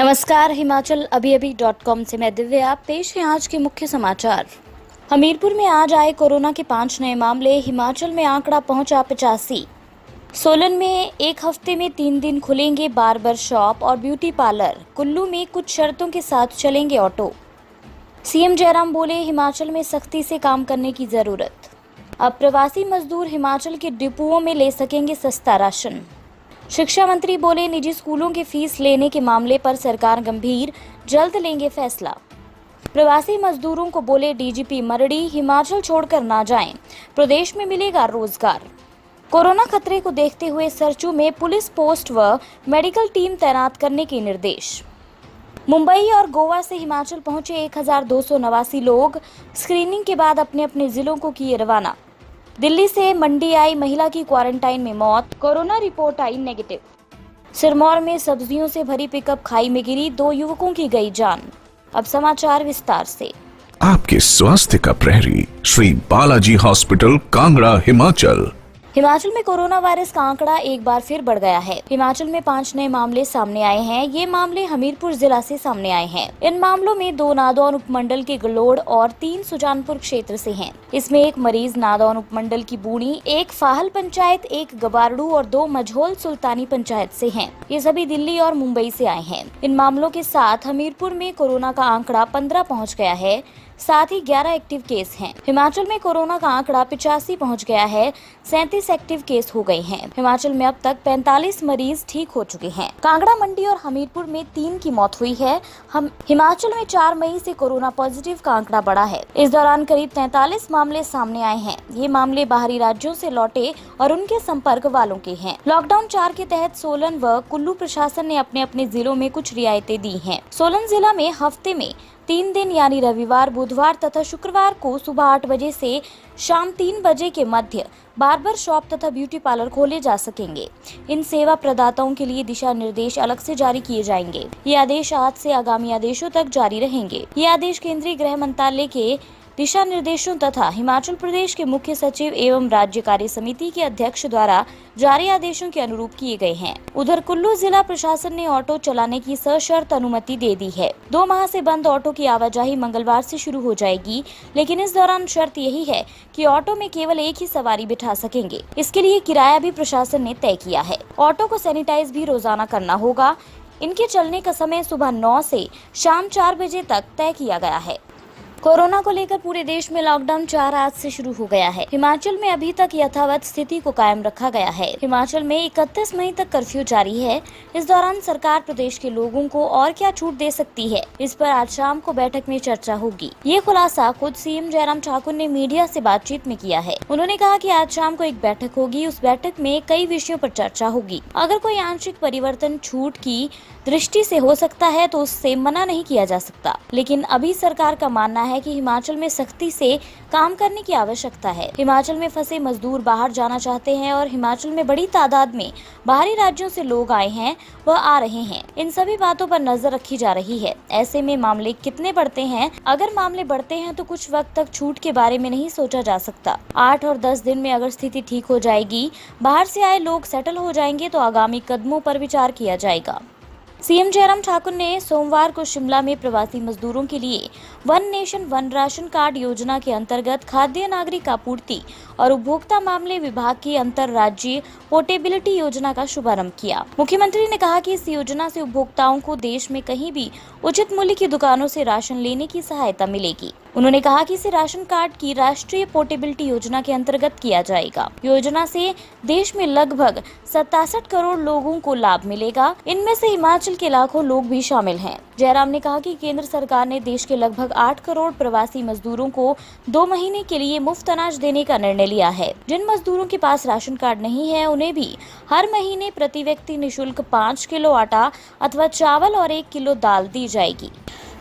नमस्कार, हिमाचल अभी.com से मैं दिव्या। पेश है आज के मुख्य समाचार। हमीरपुर में आज आए कोरोना के 5 नए मामले। हिमाचल में आंकड़ा पहुंचा 85। सोलन में एक हफ्ते में 3 दिन खुलेंगे बार्बर शॉप और ब्यूटी पार्लर। कुल्लू में कुछ शर्तों के साथ चलेंगे ऑटो। सीएम जयराम बोले, हिमाचल में सख्ती से काम करने की जरूरत। अब प्रवासी मजदूर हिमाचल के डिपुओं में ले सकेंगे सस्ता राशन। शिक्षा मंत्री बोले, निजी स्कूलों के फीस लेने के मामले पर सरकार गंभीर, जल्द लेंगे फैसला। प्रवासी मजदूरों को बोले डीजीपी मरड़ी, हिमाचल छोड़कर ना जाएं, प्रदेश में मिलेगा रोजगार। कोरोना खतरे को देखते हुए सरचू में पुलिस पोस्ट व मेडिकल टीम तैनात करने के निर्देश। मुंबई और गोवा से हिमाचल पहुंचे 1289 लोग, स्क्रीनिंग के बाद अपने अपने जिलों को किए रवाना। दिल्ली से मंडी आई महिला की क्वारंटाइन में मौत, कोरोना रिपोर्ट आई नेगेटिव। सिरमौर में सब्जियों से भरी पिकअप खाई में गिरी, 2 युवकों की गई जान। अब समाचार विस्तार से। आपके स्वास्थ्य का प्रहरी श्री बालाजी हॉस्पिटल, कांगड़ा, हिमाचल। हिमाचल में कोरोना वायरस का आंकड़ा एक बार फिर बढ़ गया है। हिमाचल में 5 नए मामले सामने आए हैं। ये मामले हमीरपुर जिला से सामने आए हैं। इन मामलों में 2 नादौन उपमंडल के गलोड़ और 3 सुजानपुर क्षेत्र से हैं। इसमें एक मरीज नादौन उपमंडल की बूणी, एक फाहल पंचायत, एक गबारडू और 2 मझोल सुल्तानी पंचायत से हैं। ये सभी दिल्ली और मुंबई से आए हैं। इन मामलों के साथ हमीरपुर में कोरोना का आंकड़ा 15 पहुँच गया है। साथ ही 11 एक्टिव केस हैं। हिमाचल में कोरोना का आंकड़ा 85 पहुंच गया है। 37 एक्टिव केस हो गए हैं। हिमाचल में अब तक 45 मरीज ठीक हो चुके हैं। कांगड़ा, मंडी और हमीरपुर में 3 की मौत हुई है। हिमाचल में 4 मई से कोरोना पॉजिटिव का आंकड़ा बढ़ा है। इस दौरान करीब 43 मामले सामने आए हैं। ये मामले बाहरी राज्यों से लौटे और उनके संपर्क वालों के हैं। लॉकडाउन 4 के तहत सोलन व कुल्लू प्रशासन ने अपने अपने जिलों में कुछ रियायतें दी हैं। सोलन जिला में हफ्ते में 3 दिन यानी रविवार, बुधवार तथा शुक्रवार को सुबह 8 बजे से शाम 3 बजे के मध्य बार्बर शॉप तथा ब्यूटी पार्लर खोले जा सकेंगे। इन सेवा प्रदाताओं के लिए दिशा निर्देश अलग से जारी किए जाएंगे। ये आदेश आज से आगामी आदेशों तक जारी रहेंगे। ये आदेश केंद्रीय गृह मंत्रालय के दिशा निर्देशों तथा हिमाचल प्रदेश के मुख्य सचिव एवं राज्य कार्य समिति के अध्यक्ष द्वारा जारी आदेशों के अनुरूप किए गए हैं। उधर कुल्लू जिला प्रशासन ने ऑटो चलाने की सशर्त अनुमति दे दी है। 2 माह से बंद ऑटो की आवाजाही मंगलवार से शुरू हो जाएगी, लेकिन इस दौरान शर्त यही है कि ऑटो में केवल एक ही सवारी बिठा सकेंगे। इसके लिए किराया भी प्रशासन ने तय किया है। ऑटो को सैनिटाइज भी रोजाना करना होगा। इनके चलने का समय सुबह 9 से शाम 4 बजे तक तय किया गया है। कोरोना को लेकर पूरे देश में लॉकडाउन 4 आज से शुरू हो गया है। हिमाचल में अभी तक यथावत स्थिति को कायम रखा गया है। हिमाचल में 31 मई तक कर्फ्यू जारी है। इस दौरान सरकार प्रदेश के लोगों को और क्या छूट दे सकती है, इस पर आज शाम को बैठक में चर्चा होगी। ये खुलासा खुद सीएम जयराम ठाकुर ने मीडिया से बातचीत में किया है। उन्होंने कहा कि आज शाम को एक बैठक होगी। उस बैठक में कई विषयों पर चर्चा होगी। अगर कोई आंशिक परिवर्तन छूट की दृष्टि से हो सकता है तो उससे मना नहीं किया जा सकता, लेकिन अभी सरकार का मानना है कि हिमाचल में सख्ती से काम करने की आवश्यकता है। हिमाचल में फंसे मजदूर बाहर जाना चाहते हैं और हिमाचल में बड़ी तादाद में बाहरी राज्यों से लोग आए हैं, वह आ रहे हैं। इन सभी बातों पर नजर रखी जा रही है। ऐसे में मामले कितने बढ़ते हैं? अगर मामले बढ़ते हैं तो कुछ वक्त तक छूट के बारे में नहीं सोचा जा सकता। 8 और 10 दिन में अगर स्थिति ठीक हो जाएगी, बाहर से आए लोग सेटल हो जाएंगे तो आगामी कदमों पर विचार किया जाएगा। सीएम जयराम ठाकुर ने सोमवार को शिमला में प्रवासी मजदूरों के लिए 1 नेशन 1 राशन कार्ड योजना के अंतर्गत खाद्य नागरिक आपूर्ति और उपभोक्ता मामले विभाग की अंतर्राज्यीय पोर्टेबिलिटी योजना का शुभारंभ किया। मुख्यमंत्री ने कहा कि इस योजना से उपभोक्ताओं को देश में कहीं भी उचित मूल्य की दुकानों से राशन लेने की सहायता मिलेगी। उन्होंने कहा कि इसे राशन कार्ड की राष्ट्रीय पोर्टेबिलिटी योजना के अंतर्गत किया जाएगा। योजना से देश में लगभग 67 करोड़ लोगों को लाभ मिलेगा। इनमें से हिमाचल के लाखों लोग भी शामिल हैं। जयराम ने कहा कि केंद्र सरकार ने देश के लगभग 8 करोड़ प्रवासी मजदूरों को 2 महीने के लिए मुफ्त अनाज देने का निर्णय लिया है। जिन मजदूरों के पास राशन कार्ड नहीं है, उन्हें भी हर महीने प्रति व्यक्ति निःशुल्क 5 किलो आटा अथवा चावल और 1 किलो दाल दी जाएगी।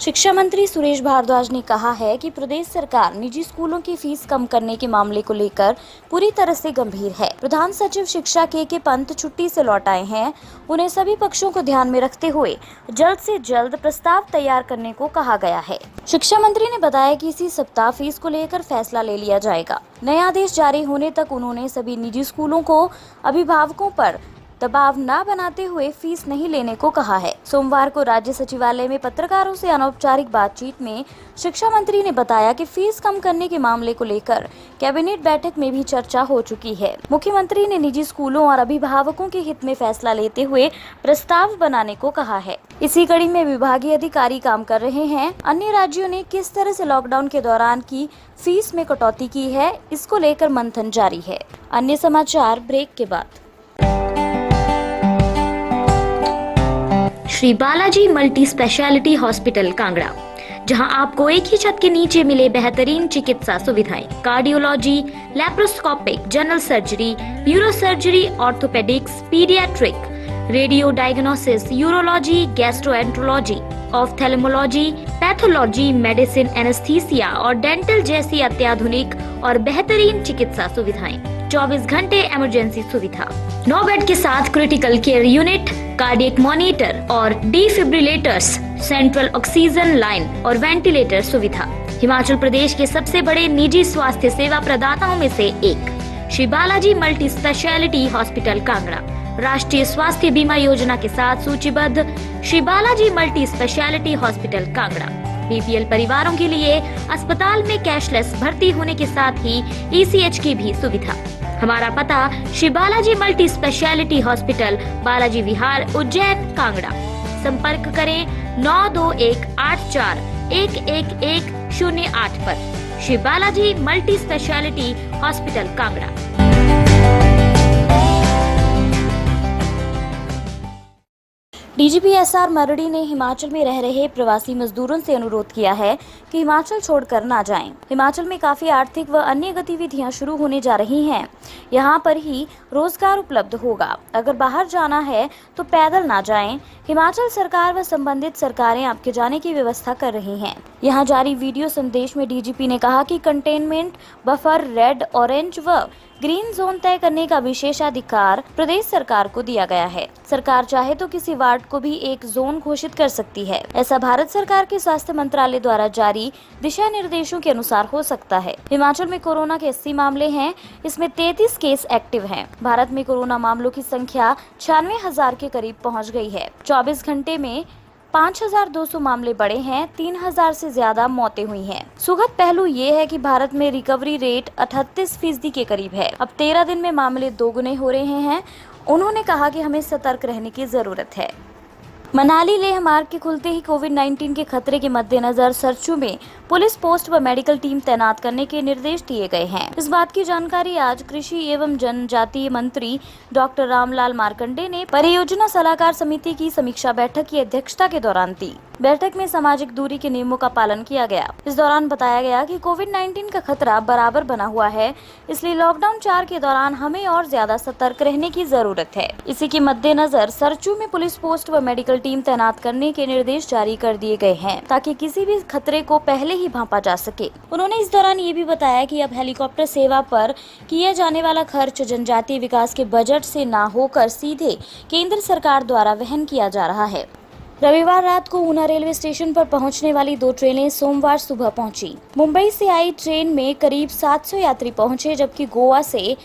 शिक्षा मंत्री सुरेश भारद्वाज ने कहा है कि प्रदेश सरकार निजी स्कूलों की फीस कम करने के मामले को लेकर पूरी तरह से गंभीर है। प्रधान सचिव शिक्षा के पंत छुट्टी से लौट आए हैं। उन्हें सभी पक्षों को ध्यान में रखते हुए जल्द से जल्द प्रस्ताव तैयार करने को कहा गया है। शिक्षा मंत्री ने बताया कि इसी सप्ताह फीस को लेकर फैसला ले लिया जाएगा। नया आदेश जारी होने तक उन्होंने सभी निजी स्कूलों को अभिभावकों पर दबाव न बनाते हुए फीस नहीं लेने को कहा है। सोमवार को राज्य सचिवालय में पत्रकारों से अनौपचारिक बातचीत में शिक्षा मंत्री ने बताया कि फीस कम करने के मामले को लेकर कैबिनेट बैठक में भी चर्चा हो चुकी है। मुख्यमंत्री ने निजी स्कूलों और अभिभावकों के हित में फैसला लेते हुए प्रस्ताव बनाने को कहा है। इसी कड़ी में विभागीय अधिकारी काम कर रहे हैं। अन्य राज्यों ने किस तरह से लॉकडाउन के दौरान की फीस में कटौती की है, इसको लेकर मंथन जारी है। अन्य समाचार ब्रेक के बाद। Shri Balaji multi speciality hospital Kangra, जहां आपको एक ही छत के नीचे मिले बेहतरीन चिकित्सा सुविधाएं, cardiology, laparoscopic, general surgery, neuro surgery, orthopaedics, paediatric, radio diagnosis, urology, gastroenterology, ophthalmology, pathology, medicine, anaesthesia और डेंटल जैसी अत्याधुनिक और बेहतरीन चिकित्सा सुविधाएं, 24 घंटे इमरजेंसी सुविधा, 9 बेड के साथ critical care unit, cardiac monitor और डिफिब्रिलेटर्स, सेंट्रल ऑक्सीजन लाइन और वेंटिलेटर सुविधा। हिमाचल प्रदेश के सबसे बड़े निजी स्वास्थ्य सेवा प्रदाताओं में से एक Shri Balaji multi speciality hospital Kangra राष्ट्रीय स्वास्थ्य बीमा योजना के साथ सूचीबद्ध Shri Balaji multi speciality hospital Kangra BPL परिवारों के लिए अस्पताल में कैशलेस भर्ती होने के साथ ही ईसीएच की भी सुविधा। हमारा पता Shri Balaji multi speciality hospital, Balaji Vihar, Ujjain, Kangra. संपर्क करें 9218411108 पर। Shri Balaji multi speciality hospital Kangra. DGP SR Mardi ने हिमाचल में रह रहे प्रवासी मजदूरों से अनुरोध किया है कि हिमाचल छोड़कर ना जाएं। हिमाचल में काफी आर्थिक व अन्य गतिविधियां शुरू होने जा रही हैं। यहां पर ही रोजगार उपलब्ध होगा। अगर बाहर जाना है तो पैदल ना जाएं। हिमाचल सरकार व संबंधित सरकारें आपके जाने की व्यवस्था कर रही हैं। यहां जारी वीडियो संदेश में डीजीपी ने कहा कि कंटेनमेंट बफर, रेड, ऑरेंज व ग्रीन जोन तय करने का विशेषाधिकार प्रदेश सरकार को दिया गया है। सरकार चाहे तो किसी वार्ड को भी एक जोन घोषित कर सकती है। ऐसा भारत सरकार के स्वास्थ्य मंत्रालय द्वारा जारी दिशा निर्देशों के अनुसार हो सकता है। हिमाचल में कोरोना के 80 मामले हैं, इसमें 33 केस एक्टिव हैं। भारत में कोरोना मामलों की संख्या 96,000 के करीब पहुँच गयी है। 24 घंटे में 5,200 मामले बढ़े हैं, 3,000 से ज्यादा मौतें हुई हैं। सुखद पहलू ये है कि भारत में रिकवरी रेट 38% के करीब है। अब 13 दिन में मामले दोगुने हो रहे हैं। उन्होंने कहा कि हमें सतर्क रहने की जरूरत है। मनाली लेह मार्ग के खुलते ही कोविड-19 के खतरे के मद्देनजर सरचू में पुलिस पोस्ट व मेडिकल टीम तैनात करने के निर्देश दिए गए हैं। इस बात की जानकारी आज कृषि एवं जनजातीय मंत्री डॉक्टर रामलाल मार्कंडे ने परियोजना सलाहकार समिति की समीक्षा बैठक की अध्यक्षता के दौरान दी। बैठक में सामाजिक दूरी के नियमों का पालन किया गया। इस दौरान बताया गया कि कोविड-19 का खतरा बराबर बना हुआ है, इसलिए लॉकडाउन 4 के दौरान हमें और ज्यादा सतर्क रहने की जरूरत है। इसी के मद्देनजर सरचू में पुलिस पोस्ट व मेडिकल टीम तैनात करने के निर्देश जारी कर दिए गए हैं, ताकि किसी भी खतरे को पहले ही भांपा जा सके। उन्होंने इस दौरान ये भी बताया कि अब हेलीकॉप्टर सेवा पर किया जाने वाला खर्च जनजातीय विकास के बजट से न होकर सीधे केंद्र सरकार द्वारा वहन किया जा रहा है। रविवार रात को ऊना रेलवे स्टेशन पर पहुंचने वाली 2 ट्रेनें सोमवार सुबह पहुंची। मुंबई से आई ट्रेन में करीब 700 यात्री पहुंचे, जबकि गोवा से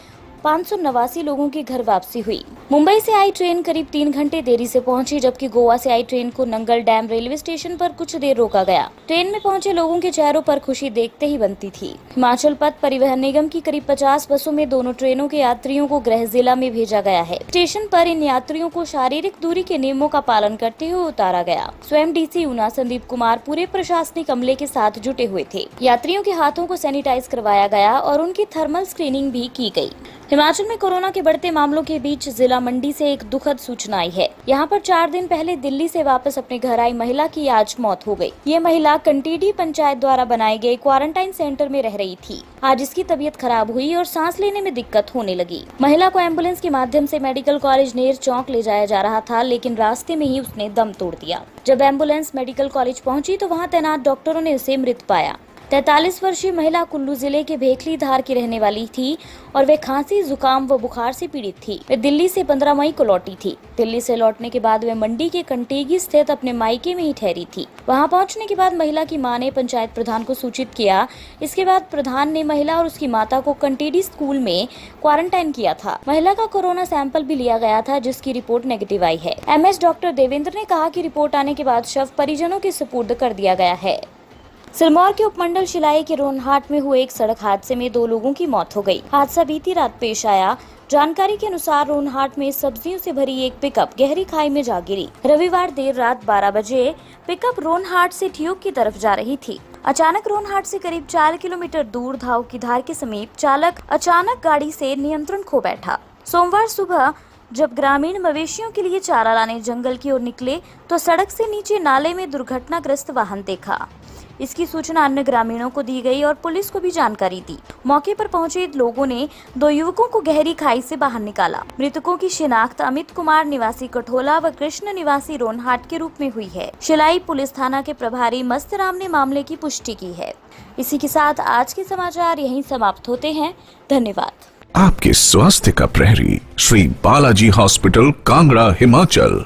589 लोगों की घर वापसी हुई। मुंबई से आई ट्रेन करीब 3 घंटे देरी से पहुंची, जबकि गोवा से आई ट्रेन को नंगल डैम रेलवे स्टेशन पर कुछ देर रोका गया। ट्रेन में पहुंचे लोगों के चेहरों पर खुशी देखते ही बनती थी। हिमाचल पथ परिवहन निगम की करीब 50 बसों में दोनों ट्रेनों के यात्रियों को गृह जिला में भेजा गया है। स्टेशन पर इन यात्रियों को शारीरिक दूरी के नियमों का पालन करते हुए उतारा गया। स्वयं डीसी ऊना संदीप कुमार पूरे प्रशासनिक अमले के साथ जुटे हुए थे। यात्रियों के हाथों को सैनिटाइज करवाया गया और उनकी थर्मल स्क्रीनिंग भी की गई। हिमाचल में कोरोना के बढ़ते मामलों के बीच जिला मंडी से एक दुखद सूचना आई है। यहाँ पर 4 दिन पहले दिल्ली से वापस अपने घर आई महिला की आज मौत हो गई। ये महिला कंटीडी पंचायत द्वारा बनाए गए क्वारंटाइन सेंटर में रह रही थी। आज इसकी तबीयत खराब हुई और सांस लेने में दिक्कत होने लगी। महिला को एम्बुलेंस के माध्यम से मेडिकल कॉलेज नेर चौक ले जाया जा रहा था, लेकिन रास्ते में ही उसने दम तोड़ दिया। जब एम्बुलेंस मेडिकल कॉलेज पहुंची तो वहां तैनात डॉक्टरों ने उसे मृत पाया। 43 वर्षीय महिला कुल्लू जिले के भेखली धार की रहने वाली थी और वे खांसी, जुकाम व बुखार से पीड़ित थी। वे दिल्ली से 15 मई को लौटी थी। दिल्ली से लौटने के बाद वे मंडी के कंटेगी स्थित अपने मायके में ही ठहरी थी। वहां पहुंचने के बाद महिला की मां ने पंचायत प्रधान को सूचित किया। इसके बाद प्रधान ने महिला और उसकी माता को कंटेडी स्कूल में क्वारंटाइन किया था। महिला का कोरोना सैंपल भी लिया गया था, जिसकी रिपोर्ट नेगेटिव आई है। MS डॉक्टर देवेंद्र ने कहा कि रिपोर्ट आने के बाद शव परिजनों के सुपुर्द कर दिया गया है। सिरमौर के उपमंडल शिलाई के रोनहाट में हुए एक सड़क हादसे में 2 लोगों की मौत हो गई। हादसा बीती रात पेश आया। जानकारी के अनुसार रोनहाट में सब्जियों से भरी एक पिकअप गहरी खाई में जा गिरी। रविवार देर रात 12 बजे पिकअप रोनहाट से ठियोग की तरफ जा रही थी। अचानक रोनहाट से करीब 4 किलोमीटर दूर धाव की धार के समीप चालक अचानक गाड़ी से नियंत्रण खो बैठा। सोमवार सुबह जब ग्रामीण मवेशियों के लिए चारा लाने जंगल की ओर निकले तो सड़क से नीचे नाले में दुर्घटनाग्रस्त वाहन देखा। इसकी सूचना अन्य ग्रामीणों को दी गई और पुलिस को भी जानकारी दी। मौके पर पहुंचे लोगों ने 2 युवकों को गहरी खाई से बाहर निकाला। मृतकों की शिनाख्त अमित कुमार निवासी कठोला व कृष्ण निवासी रोनहाट के रूप में हुई है। शिलाई पुलिस थाना के प्रभारी मस्तराम ने मामले की पुष्टि की है। इसी के साथ आज के समाचार यहीं समाप्त होते हैं। धन्यवाद। आपके स्वास्थ्य का प्रहरी श्री बालाजी हॉस्पिटल, कांगड़ा, हिमाचल।